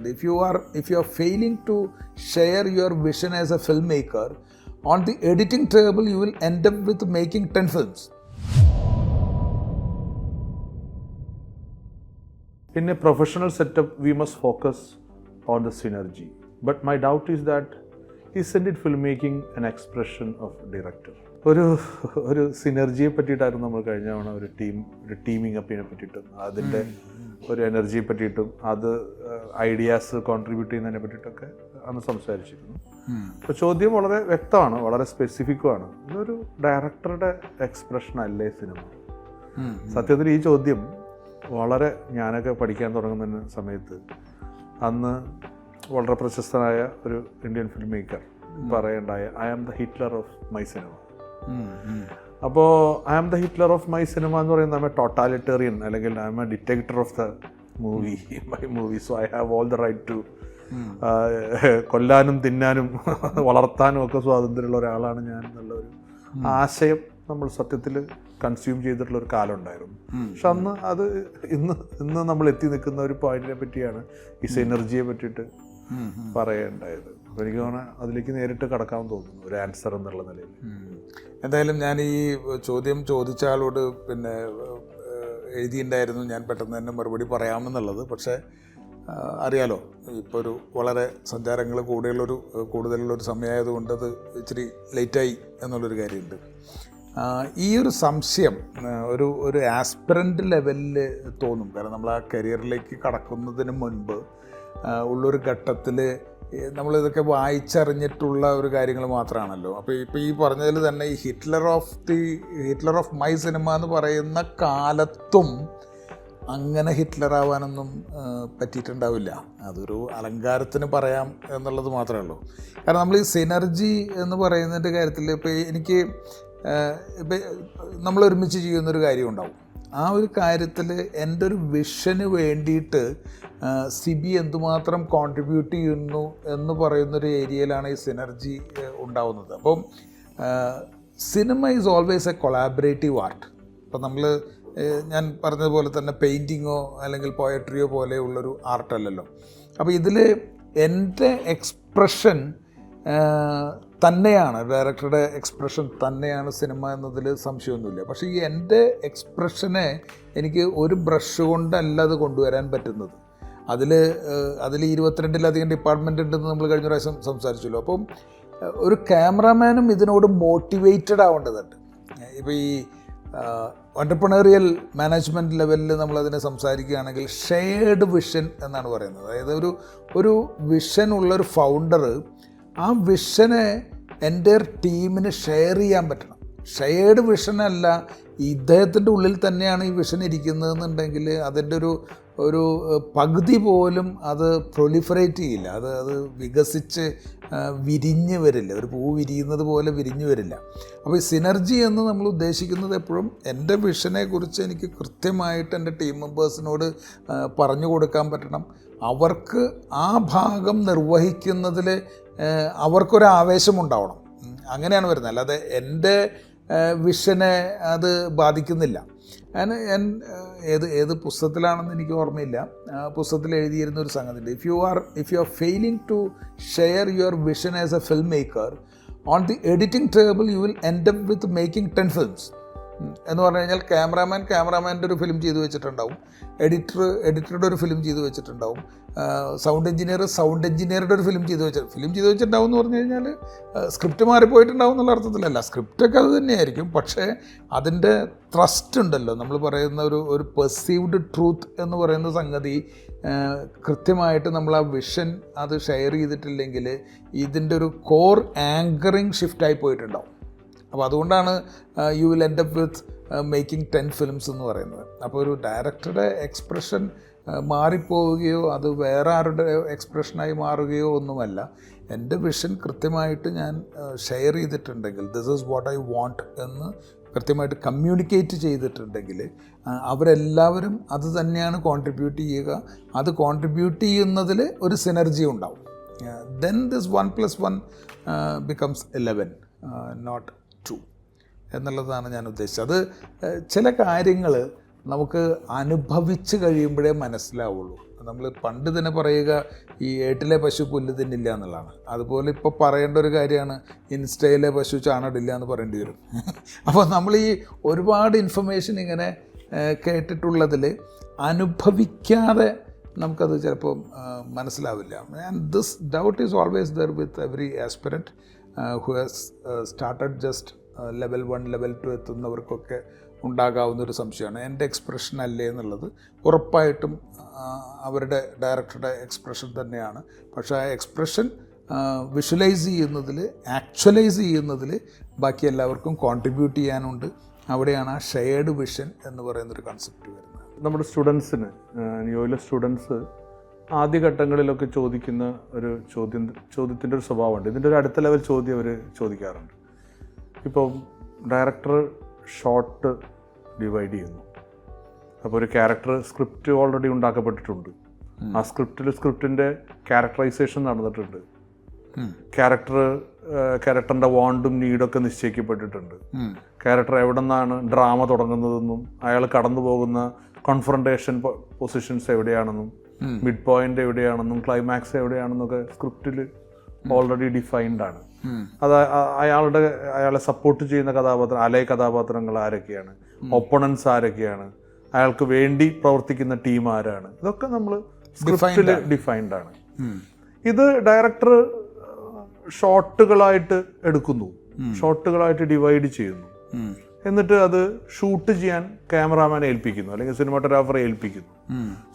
സംഗതി. If you are failing to share your vision as a filmmaker, on the editing table you will end up with making 10 films. In a professional setup, we must focus on the synergy. But my doubt is that, isn't it filmmaking an expression of director? ഒരു സിനർജിയെ പറ്റിയിട്ടായിരുന്നു നമ്മൾ കഴിഞ്ഞ തവണ ഒരു teeming അപ്പിനെ പറ്റിയിട്ടും അതിൻ്റെ ഒരു എനർജിയെ പറ്റിയിട്ടും അത് ഐഡിയാസ് കോൺട്രിബ്യൂട്ട് ചെയ്യുന്നതിനെ പറ്റിയിട്ടൊക്കെ അന്ന് സംസാരിച്ചിരുന്നു. അപ്പോൾ ചോദ്യം വളരെ വ്യക്തമാണ്, വളരെ സ്പെസിഫിക്കുമാണ്. ഇതൊരു ഡയറക്ടറുടെ എക്സ്പ്രഷൻ അല്ലേ സിനിമ? സത്യത്തിൽ ഈ ചോദ്യം വളരെ ഞാനൊക്കെ പഠിക്കാൻ തുടങ്ങുന്ന സമയത്ത് അന്ന് വളരെ പ്രശസ്തനായ ഒരു ഇന്ത്യൻ ഫിലിം മേക്കർ പറയണ്ടായ I am the Hitler of my cinema. അപ്പോൾ I am the Hitler of my cinema എന്ന് പറയുന്നത് ഐ എം എ ടോട്ടാലിറ്റേറിയൻ അല്ലെങ്കിൽ I am a dictator of the movie, my movie, so I have all the right to കൊല്ലാനും തിന്നാനും വളർത്താനും ഒക്കെ സ്വാതന്ത്ര്യമുള്ള ഒരാളാണ് ഞാൻ എന്നുള്ള ഒരു ആശയം നമ്മൾ സത്യത്തിൽ കൺസ്യൂം ചെയ്തിട്ടുള്ള ഒരു കാലം ഉണ്ടായിരുന്നു. പക്ഷെ അന്ന് അത് ഇന്ന് നമ്മൾ എത്തി നിൽക്കുന്ന ഒരു പോയിന്റിനെ പറ്റിയാണ് ഈ സിനർജിയെ പറ്റിയിട്ട് പറയേണ്ടായത്. അപ്പോൾ എനിക്ക് തോന്നുന്നത് അതിലേക്ക് നേരിട്ട് കടക്കാമെന്ന് തോന്നുന്നു ഒരു ആൻസർ എന്നുള്ള നിലയിൽ. എന്തായാലും ഞാൻ ഈ ചോദ്യം ചോദിച്ച ആളോട് പിന്നെ എഴുതിയിട്ടുണ്ടായിരുന്നു ഞാൻ പെട്ടെന്ന് തന്നെ മറുപടി പറയാമെന്നുള്ളത്. പക്ഷേ അറിയാലോ, ഇപ്പോൾ ഒരു വളരെ സഞ്ചാരങ്ങൾ കൂടുതലുള്ളൊരു സമയമായതുകൊണ്ട് അത് ഇച്ചിരി ലേറ്റായി എന്നുള്ളൊരു കാര്യമുണ്ട്. ഈ ഒരു സംശയം ഒരു ആസ്പിറൻ്റ് ലെവലിൽ തോന്നും. കാരണം നമ്മൾ ആ കരിയറിലേക്ക് കടക്കുന്നതിന് മുൻപ് ഉള്ളൊരു ഘട്ടത്തിൽ നമ്മളിതൊക്കെ വായിച്ചറിഞ്ഞിട്ടുള്ള ഒരു കാര്യങ്ങൾ മാത്രമാണല്ലോ. അപ്പോൾ ഇപ്പോൾ ഈ പറഞ്ഞതിൽ തന്നെ ഈ ഹിറ്റ്ലർ ഓഫ് മൈ സിനിമ എന്ന് പറയുന്ന കാലത്തും അങ്ങനെ ഹിറ്റ്ലറാവാനൊന്നും പറ്റിയിട്ടുണ്ടാവില്ല. അതൊരു അലങ്കാരത്തിന് പറയാം എന്നുള്ളത് മാത്രമേ ഉള്ളൂ. കാരണം നമ്മൾ ഈ സിനർജി എന്ന് പറയുന്നതിൻ്റെ കാര്യത്തിൽ ഇപ്പോൾ എനിക്ക് ഇപ്പം നമ്മൾ ഒരുമിച്ച് ചെയ്യുന്നൊരു കാര്യം ഉണ്ടാവും. ആ ഒരു കാര്യത്തിൽ എൻ്റെ ഒരു വിഷന് വേണ്ടിയിട്ട് സിബി എന്തുമാത്രം കോൺട്രിബ്യൂട്ട് ചെയ്യുന്നു എന്ന് പറയുന്നൊരു ഏരിയയിലാണ് ഈ സിനർജി ഉണ്ടാവുന്നത്. അപ്പം cinema is always A collaborative art. ഇപ്പം ഞാൻ പറഞ്ഞതുപോലെ തന്നെ പെയിൻറ്റിങ്ങോ അല്ലെങ്കിൽ പോയട്രിയോ പോലെയുള്ളൊരു ആർട്ടല്ലല്ലോ. അപ്പോൾ ഇതിൽ എൻ്റെ എക്സ്പ്രഷൻ തന്നെയാണ്, ഡയറക്ടറുടെ എക്സ്പ്രഷൻ തന്നെയാണ് സിനിമ എന്നതിൽ സംശയമൊന്നുമില്ല. പക്ഷേ ഈ എൻ്റെ എക്സ്പ്രഷനെ എനിക്ക് ഒരു ബ്രഷ് കൊണ്ടല്ല അത് കൊണ്ടുവരാൻ പറ്റുന്നത്. അതിൽ 22-ലധികം ഡിപ്പാർട്ട്മെൻ്റ് ഉണ്ടെന്ന് നമ്മൾ കഴിഞ്ഞ പ്രാവശ്യം സംസാരിച്ചല്ലോ. അപ്പം ഒരു ക്യാമറാമാനും ഇതിനോട് മോട്ടിവേറ്റഡ് ആവേണ്ടതുണ്ട്. ഇപ്പോൾ ഈ എൻ്റർപ്രണറിയൽ മാനേജ്മെൻറ്റ് ലെവലിൽ നമ്മളതിനെ സംസാരിക്കുകയാണെങ്കിൽ ഷെയർഡ് വിഷൻ എന്നാണ് പറയുന്നത്. അതായത് ഒരു വിഷൻ ഉള്ളൊരു ഫൗണ്ടർ ആ വിഷനെ എൻ്റെ ടീമിന് ഷെയർ ചെയ്യാൻ പറ്റണം. ഷെയർഡ് വിഷനല്ല, ഇദ്ദേഹത്തിൻ്റെ ഉള്ളിൽ തന്നെയാണ് ഈ വിഷൻ ഇരിക്കുന്നതെന്നുണ്ടെങ്കിൽ അതിൻ്റെ ഒരു പകുതി പോലും അത് പ്രൊലിഫറേറ്റ് ചെയ്യില്ല. അത് വികസിച്ച് വിരിഞ്ഞ് വരില്ല, ഒരു പൂ വിരിയുന്നത് പോലെ വിരിഞ്ഞു വരില്ല. അപ്പോൾ ഈ സിനർജി എന്ന് നമ്മൾ ഉദ്ദേശിക്കുന്നത് എപ്പോഴും എൻ്റെ വിഷനെക്കുറിച്ച് എനിക്ക് കൃത്യമായിട്ട് എൻ്റെ ടീം മെമ്പേഴ്സിനോട് പറഞ്ഞു കൊടുക്കാൻ പറ്റണം. അവർക്ക് ആ ഭാഗം നിർവഹിക്കുന്നതിൽ അവർക്കൊരു ആവേശമുണ്ടാവണം. അങ്ങനെയാണ് വരുന്നത്. അല്ലാതെ എൻ്റെ വിഷനെ അത് ബാധിക്കുന്നില്ല. ഏത് പുസ്തകത്തിലാണെന്ന് എനിക്ക് ഓർമ്മയില്ല. പുസ്തകത്തിൽ എഴുതിയിരുന്ന ഒരു സംഗതിയുണ്ട്. If you are failing to share your vision as a film maker, on the editing table you will end up with making 10 films എന്ന് പറഞ്ഞു കഴിഞ്ഞാൽ ക്യാമറാമാൻ്റെ ഒരു ഫിലിം ചെയ്തു വെച്ചിട്ടുണ്ടാവും, എഡിറ്ററുടെ ഒരു ഫിലിം ചെയ്തു വെച്ചിട്ടുണ്ടാവും, സൗണ്ട് എഞ്ചിനീയറുടെ ഒരു ഫിലിം ചെയ്തു വെച്ചിട്ടുണ്ടാവും എന്ന് പറഞ്ഞു കഴിഞ്ഞാൽ സ്ക്രിപ്റ്റ് മാറിപ്പോയിട്ടുണ്ടാവും എന്നുള്ള അർത്ഥത്തിലല്ല. സ്ക്രിപ്റ്റൊക്കെ അത് തന്നെയായിരിക്കും. പക്ഷേ അതിൻ്റെ ത്രസ്റ്റ് ഉണ്ടല്ലോ, നമ്മൾ പറയുന്ന ഒരു പെർസീവ്ഡ് ട്രൂത്ത് എന്ന് പറയുന്ന സംഗതി കൃത്യമായിട്ട് നമ്മൾ ആ വിഷൻ അത് ഷെയർ ചെയ്തിട്ടില്ലെങ്കിൽ ഇതിൻ്റെ ഒരു കോർ ആങ്കറിങ് ഷിഫ്റ്റായി പോയിട്ടുണ്ടാവും. അപ്പോൾ അതുകൊണ്ടാണ് U will end up with making 10 films എന്ന് പറയുന്നത്. അപ്പോൾ ഒരു ഡയറക്ടറുടെ എക്സ്പ്രഷൻ മാറിപ്പോവുകയോ അത് വേറെ ആരുടെ എക്സ്പ്രഷനായി മാറുകയോ ഒന്നുമല്ല. എൻ്റെ വിഷൻ കൃത്യമായിട്ട് ഞാൻ ഷെയർ ചെയ്തിട്ടുണ്ടെങ്കിൽ, this is what I want എന്ന് കൃത്യമായിട്ട് കമ്മ്യൂണിക്കേറ്റ് ചെയ്തിട്ടുണ്ടെങ്കിൽ അവരെല്ലാവരും അത് തന്നെയാണ് കോൺട്രിബ്യൂട്ട് ചെയ്യുക. അത് കോൺട്രിബ്യൂട്ട് ചെയ്യുന്നതിൽ ഒരു സിനർജി ഉണ്ടാവും. ദെൻ ദിസ് 1+1 becomes 11, നോട്ട് 2 എന്നുള്ളതാണ് ഞാൻ ഉദ്ദേശിച്ചത്. അത് ചില കാര്യങ്ങൾ നമുക്ക് അനുഭവിച്ച് കഴിയുമ്പോഴേ മനസ്സിലാവുള്ളൂ. നമ്മൾ പണ്ട് തന്നെ പറയുക ഈ ഏട്ടിലെ പശു പുല്ല് തിന്നില്ല എന്നുള്ളതാണ്. അതുപോലെ ഇപ്പോൾ പറയേണ്ട ഒരു കാര്യമാണ് ഇൻസ്റ്റയിലെ പശു ചാണടില്ല എന്ന് പറയേണ്ടി വരും. അപ്പോൾ നമ്മൾ ഈ ഒരുപാട് ഇൻഫർമേഷൻ ഇങ്ങനെ കേട്ടിട്ടുള്ളതിൽ അനുഭവിക്കാതെ നമുക്കത് ചിലപ്പോൾ മനസ്സിലാവില്ല. And this doubt is always there with every aspirant who has started just level 1 level 2 എത്തുന്നവർക്കൊക്കെ ഉണ്ടാകാവുന്നൊരു സംശയമാണ് എൻ്റെ എക്സ്പ്രഷൻ അല്ലേ എന്നുള്ളത്. ഉറപ്പായിട്ടും അവരുടെ ഡയറക്ടറുടെ എക്സ്പ്രഷൻ തന്നെയാണ്. പക്ഷേ ആ എക്സ്പ്രഷൻ വിഷ്വലൈസ് ചെയ്യുന്നതിൽ, ആക്ച്വലൈസ് ചെയ്യുന്നതിൽ ബാക്കി എല്ലാവർക്കും കോൺട്രിബ്യൂട്ട് ചെയ്യാനുണ്ട്. അവിടെയാണ് ആ ഷെയർഡ് വിഷൻ എന്ന് പറയുന്നൊരു കൺസെപ്റ്റ് വരുന്നത്. നമ്മുടെ സ്റ്റുഡൻസിന്, നിയോയിലെ സ്റ്റുഡൻസ് ആദ്യഘട്ടങ്ങളിലൊക്കെ ചോദിക്കുന്ന ഒരു ചോദ്യത്തിൻ്റെ ഒരു സ്വഭാവമുണ്ട്. ഇതിൻ്റെ ഒരു അടുത്ത ലെവൽ ചോദ്യം അവർ ചോദിക്കാറുണ്ട്. ഇപ്പം ഡയറക്ടർ ഷോട്ട് ഡിവൈഡ് ചെയ്യുന്നു. അപ്പോൾ ഒരു ക്യാരക്ടർ സ്ക്രിപ്റ്റ് ഓൾറെഡി ഉണ്ടാക്കപ്പെട്ടിട്ടുണ്ട്. ആ സ്ക്രിപ്റ്റിൻ്റെ ക്യാരക്ടറൈസേഷൻ നടന്നിട്ടുണ്ട്. ക്യാരക്ടറിൻ്റെ വാണ്ടും നീഡൊക്കെ നിശ്ചയിക്കപ്പെട്ടിട്ടുണ്ട്. ക്യാരക്ടർ എവിടെ നിന്നാണ് ഡ്രാമ തുടങ്ങുന്നതെന്നും അയാൾ കടന്നു പോകുന്ന കോൺഫ്രണ്ടേഷൻ പൊസിഷൻസ് എവിടെയാണെന്നും മിഡ് പോയിന്റ് എവിടെയാണെന്നും ക്ലൈമാക്സ് എവിടെയാണെന്നൊക്കെ സ്ക്രിപ്റ്റിൽ ഓൾറെഡി ഡിഫൈൻഡ് ആണ്. അത് അയാളെ സപ്പോർട്ട് ചെയ്യുന്ന അലയ കഥാപാത്രങ്ങൾ ആരൊക്കെയാണ്, ഒപ്പണൻസ് ആരൊക്കെയാണ്, അയാൾക്ക് വേണ്ടി പ്രവർത്തിക്കുന്ന ടീം ആരാണ്, ഇതൊക്കെ നമ്മൾ സ്ക്രിപ്റ്റിൽ ഡിഫൈൻഡ് ആണ്. ഇത് ഡയറക്ടർ ഷോട്ടുകളായിട്ട് എടുക്കുന്നു, ഷോട്ടുകളായിട്ട് ഡിവൈഡ് ചെയ്യുന്നു. എന്നിട്ട് അത് ഷൂട്ട് ചെയ്യാൻ ക്യാമറാമാനെ ഏൽപ്പിക്കുന്നു, അല്ലെങ്കിൽ സിനിമാറ്റോഗ്രാഫറെ ഏൽപ്പിക്കുന്നു.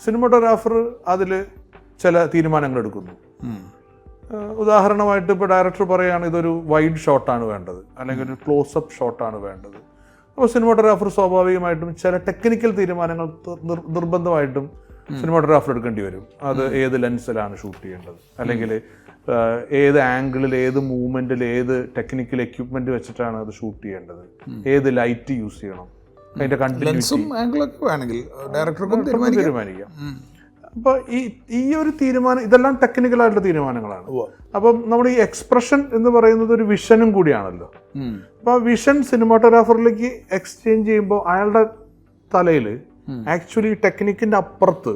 സിനിമാറ്റോഗ്രാഫർ അതിൽ ചില തീരുമാനങ്ങൾ എടുക്കുന്നു. ഉദാഹരണമായിട്ട് ഇപ്പോൾ ഡയറക്ടർ പറയുകയാണ് ഇതൊരു വൈഡ് ഷോട്ടാണ് വേണ്ടത്, അല്ലെങ്കിൽ ഒരു ക്ലോസപ്പ് ഷോട്ടാണ് വേണ്ടത്. അപ്പോൾ സിനിമാറ്റോഗ്രാഫർ സ്വാഭാവികമായിട്ടും ചില ടെക്നിക്കൽ തീരുമാനങ്ങൾ നിർബന്ധമായിട്ടും സിനിമാറ്റോഗ്രാഫർ എടുക്കേണ്ടി വരും. അത് ഏത് ലെൻസിലാണ് ഷൂട്ട് ചെയ്യേണ്ടത്, അല്ലെങ്കിൽ ഏത് ആംഗിളിൽ, ഏത് മൂവ്മെന്റിൽ, ഏത് ടെക്നിക്കൽ എക്യുപ്മെന്റ് വെച്ചിട്ടാണ് അത് ഷൂട്ട് ചെയ്യേണ്ടത്, ഏത് ലൈറ്റ് യൂസ് ചെയ്യണം, അതിന്റെ തീരുമാനിക്കാം. അപ്പോൾ ഈ ഒരു തീരുമാനം, ഇതെല്ലാം ടെക്നിക്കലായിട്ടുള്ള തീരുമാനങ്ങളാണ്. അപ്പം നമ്മുടെ ഈ എക്സ്പ്രഷൻ എന്ന് പറയുന്നത് ഒരു വിഷനും കൂടിയാണല്ലോ. അപ്പോൾ ആ വിഷൻ സിനിമാറ്റോഗ്രാഫറിലേക്ക് എക്സ്ചേഞ്ച് ചെയ്യുമ്പോൾ അയാളുടെ തലയിൽ ആക്ച്വലി ടെക്നിക്കിന്റെ അപ്പുറത്ത്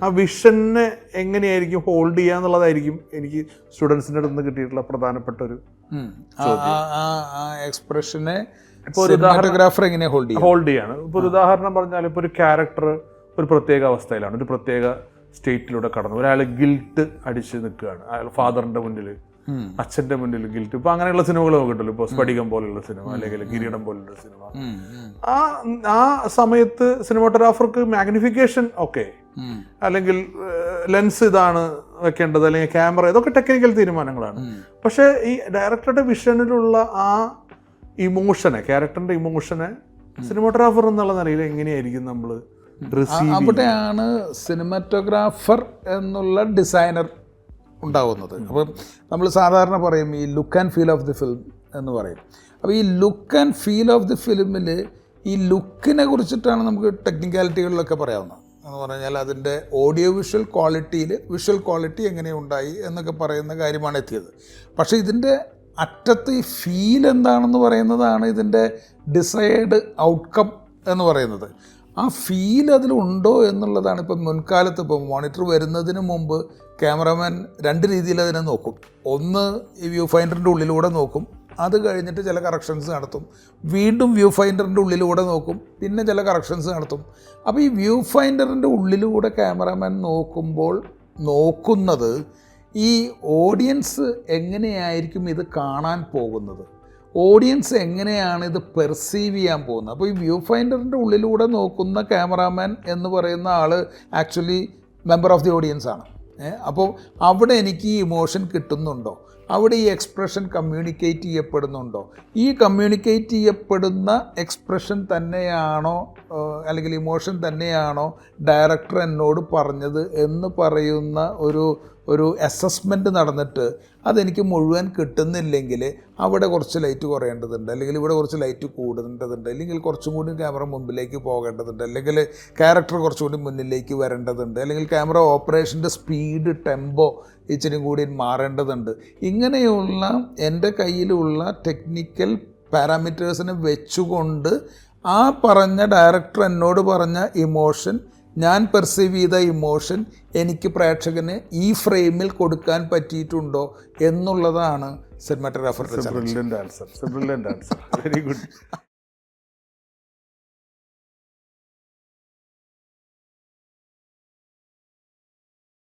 ആ വിഷനെ എങ്ങനെയായിരിക്കും ഹോൾഡ് ചെയ്യുക എന്നുള്ളതായിരിക്കും എനിക്ക് സ്റ്റുഡൻസിൻ്റെ അടുത്ത് നിന്ന് കിട്ടിയിട്ടുള്ള പ്രധാനപ്പെട്ട ഒരു എക്സ്പ്രഷനെ എങ്ങനെ ഹോൾഡ് ചെയ്യാണ്. ഇപ്പോൾ ഒരു ഉദാഹരണം പറഞ്ഞാൽ, ഇപ്പോൾ ഒരു ക്യാരക്ടർ ഒരു പ്രത്യേക അവസ്ഥയിലാണ്, ഒരു പ്രത്യേക സ്റ്റേറ്റിലൂടെ കടന്നു. ഒരാൾ ഗിൽട്ട് അടിച്ച് നിൽക്കുകയാണ്, അയാൾ ഫാദറിന്റെ മുന്നിൽ, അച്ഛന്റെ മുന്നിൽ ഗിൽറ്റ്. ഇപ്പൊ അങ്ങനെയുള്ള സിനിമകൾ നോക്കിട്ടല്ലോ, ഇപ്പൊ സ്ഫടികം പോലുള്ള സിനിമ, അല്ലെങ്കിൽ കിരീടം പോലുള്ള സിനിമ. ആ സമയത്ത് സിനിമാറ്റോഗ്രാഫർക്ക് മാഗ്നിഫിക്കേഷൻ ഒക്കെ, അല്ലെങ്കിൽ ലെൻസ് ഇതാണ് വെക്കേണ്ടത്, അല്ലെങ്കിൽ ക്യാമറ, ഇതൊക്കെ ടെക്നിക്കൽ തീരുമാനങ്ങളാണ്. പക്ഷെ ഈ ഡയറക്ടറുടെ വിഷനിലുള്ള ആ ഇമോഷനെ, ക്യാരക്ടറിന്റെ ഇമോഷനെ സിനിമാറ്റോഗ്രാഫർ എന്നുള്ള നിലയിൽ എങ്ങനെയായിരിക്കും നമ്മൾ റിസീവ്? അവിടെയാണ് സിനിമാറ്റോഗ്രാഫർ എന്നുള്ള ഡിസൈനർ ഉണ്ടാവുന്നത്. അപ്പം നമ്മൾ സാധാരണ പറയും ഈ look and feel of the film എന്ന് പറയും. അപ്പോൾ ഈ look and feel of the ഫിലിമിൽ ഈ ലുക്കിനെ കുറിച്ചിട്ടാണ് നമുക്ക് ടെക്നിക്കാലിറ്റികളിലൊക്കെ പറയാവുന്നത്. എന്ന് പറഞ്ഞാൽ അതിൻ്റെ ഓഡിയോ വിഷ്വൽ ക്വാളിറ്റിയിൽ വിഷ്വൽ ക്വാളിറ്റി എങ്ങനെ ഉണ്ടായി എന്നൊക്കെ പറയുന്ന കാര്യമാണ് എത്തിയത്. പക്ഷേ ഇതിൻ്റെ അറ്റത്ത് ഈ ഫീൽ എന്താണെന്ന് പറയുന്നതാണ് ഇതിൻ്റെ ഡിസൈഡ് ഔട്ട്കം എന്ന് പറയുന്നത്. ആ ഫീൽ അതിലുണ്ടോ എന്നുള്ളതാണ്. ഇപ്പം മുൻകാലത്ത്, ഇപ്പം മോണിറ്റർ വരുന്നതിന് മുമ്പ് ക്യാമറമാൻ രണ്ട് രീതിയിൽ അതിനെ നോക്കും. ഒന്ന് ഈ വ്യൂ ഫൈൻഡറിൻ്റെ ഉള്ളിലൂടെ നോക്കും, അത് കഴിഞ്ഞിട്ട് ചില കറക്ഷൻസ് നടത്തും. വീണ്ടും വ്യൂ ഫൈൻഡറിൻ്റെ ഉള്ളിലൂടെ നോക്കും, പിന്നെ ചില കറക്ഷൻസ് നടത്തും. അപ്പോൾ ഈ വ്യൂ ഫൈൻഡറിൻ്റെ ഉള്ളിലൂടെ ക്യാമറമാൻ നോക്കുമ്പോൾ നോക്കുന്നത് ഈ ഓഡിയൻസ് എങ്ങനെയായിരിക്കും ഇത് കാണാൻ പോകുന്നത്, ഓഡിയൻസ് എങ്ങനെയാണ് ഇത് പെർസീവ് ചെയ്യാൻ പോകുന്നത്. അപ്പോൾ ഈ വ്യൂ ഫൈൻഡറിൻ്റെ ഉള്ളിലൂടെ നോക്കുന്ന ക്യാമറാമാൻ എന്ന് പറയുന്ന ആൾ actually member of the audience ആണ്. അപ്പോൾ അവിടെ എനിക്ക് ഈ ഇമോഷൻ കിട്ടുന്നുണ്ടോ, അവിടെ ഈ എക്സ്പ്രഷൻ കമ്മ്യൂണിക്കേറ്റ് ചെയ്യപ്പെടുന്നുണ്ടോ, ഈ കമ്മ്യൂണിക്കേറ്റ് ചെയ്യപ്പെടുന്ന എക്സ്പ്രഷൻ തന്നെയാണോ അല്ലെങ്കിൽ ഇമോഷൻ തന്നെയാണോ ഡയറക്ടർ എന്നോട് പറഞ്ഞത് എന്ന് പറയുന്ന ഒരു അസസ്മെൻറ്റ് നടന്നിട്ട് അതെനിക്ക് മുഴുവൻ കിട്ടുന്നില്ലെങ്കിൽ അവിടെ കുറച്ച് ലൈറ്റ് കുറയേണ്ടതുണ്ട്, അല്ലെങ്കിൽ ഇവിടെ കുറച്ച് ലൈറ്റ് കൂടേണ്ടതുണ്ട്, അല്ലെങ്കിൽ കുറച്ചും കൂടി ക്യാമറ മുമ്പിലേക്ക് പോകേണ്ടതുണ്ട്, അല്ലെങ്കിൽ ക്യാരക്ടർ കുറച്ചുകൂടി മുന്നിലേക്ക് വരേണ്ടതുണ്ട്, അല്ലെങ്കിൽ ക്യാമറ ഓപ്പറേഷൻ്റെ സ്പീഡ്, ടെമ്പോ ഇച്ചിരി കൂടി മാറേണ്ടതുണ്ട്. ഇങ്ങനെയുള്ള എൻ്റെ കയ്യിലുള്ള ടെക്നിക്കൽ പാരാമീറ്റേഴ്സിനെ വെച്ചുകൊണ്ട് ആ പറഞ്ഞ ഡയറക്ടർ എന്നോട് പറഞ്ഞ ഇമോഷൻ ഞാൻ പെർസീവ് ചെയ്ത ഇമോഷൻ എനിക്ക് പ്രേക്ഷകന് ഈ ഫ്രെയിമിൽ കൊടുക്കാൻ പറ്റിയിട്ടുണ്ടോ എന്നുള്ളതാണ് സിനിമാറ്റോഗ്രാഫറുടെ challenge. Brilliant answer. It's a brilliant answer. Very good.